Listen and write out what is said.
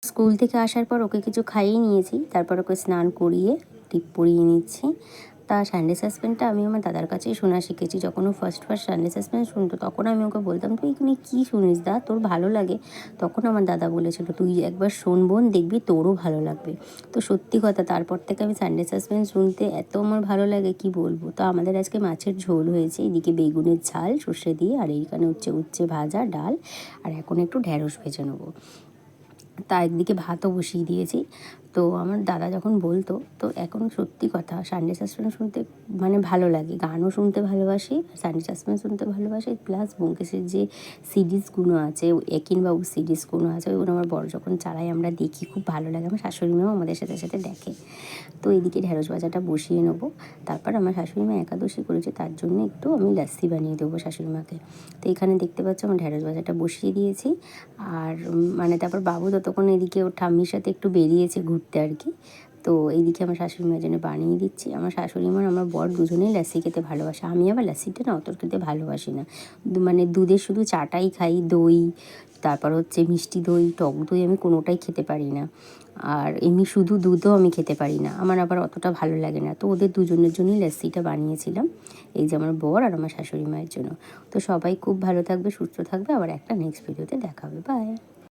School থেকে আসার পর ওকে কিছু খাইয়ে নিয়েছি, তারপর ওকে স্নান করিয়ে টিপ পরিয়ে নিচ্ছি। তা সানডে সাসপেন্সটা আমি আমার দাদার কাছেই শোনা শিখেছি। যখন ও ফার্স্ট সানডে সাসপেন্স শুনতো তখন আমি ওকে বলতাম, তুই এখানে কী শুনিস দা, তোর ভালো লাগে? তখন আমার দাদা বলেছিল, তুই একবার শোন বোন, দেখবি তোরও ভালো লাগবে। তো সত্যি কথা, তারপর থেকে আমি সানডে সাসপেন্স শুনতে এত আমার ভালো লাগে কি বলবো। তো আমাদের আজকে মাছের ঝোল হয়েছে, এদিকে বেগুনের ঝাল সর্ষে দিয়ে, আর এইখানে উচ্ছে ভাজা, ডাল, আর এখন একটু ঢ্যাঁড়স ভেজে নেবো। তা একদিকে ভাতও বসিয়ে দিয়েছি। তো আমার দাদা যখন বলতো, তো এখন সত্যি কথা সানডে সাসপেন্স শুনতে মানে ভালো লাগে, গানও শুনতে ভালোবাসি, সানডে সাসপেন্স শুনতে ভালোবাসি, প্লাস ব্যোমকেশের যে সিরিজগুলো আছে, একিনবাবুর সিরিজগুলো আছে, ওইগুলো আমার বড় যখন চালায় আমরা দেখি, খুব ভালো লাগে। আমার শাশুড়ি মাও আমাদের সাথে সাথে দেখে। তো এদিকে ঢ্যাঁড়স ভাজাটা বসিয়ে নেবো। তারপর আমার শাশুড়ি মা একাদশী করেছে, তার জন্য একটু আমি লাস্সি বানিয়ে দেবো শাশুড়ি মাকে। তো এখানে দেখতে পাচ্ছ আমার ঢ্যাঁড়স ভাজাটা বসিয়ে দিয়েছি। আর মানে তারপর বাবু ততক্ষণ এদিকে ওর ঠাম্মির সাথে একটু বেরিয়েছে ঘুরতে আর কি। তো এইদিকে আমার শাশুড়ি মায়ের জন্য বানিয়ে দিচ্ছি। আমার শাশুড়ি মা আমার বর দুজনেই লাস্সি খেতে ভালোবাসে। আমি আবার লাস্সিটা না অত খেতে ভালোবাসি না। মানে দুধের শুধু চাটাই খাই, দই, তারপর হচ্ছে মিষ্টি দই, টক দই আমি কোনোটাই খেতে পারি না। আর এমনি শুধু দুধও আমি খেতে পারি না, আমার আবার অতটা ভালো লাগে না। তো ওদের দুজনের জন্যই লাস্সিটা বানিয়েছিলাম, এই যে আমার বর আর আমার শাশুড়ি মায়ের জন্য। তো সবাই খুব ভালো থাকবে, সুস্থ থাকবে, আবার একটা নেক্সট ভিডিওতে দেখা হবে। বাই।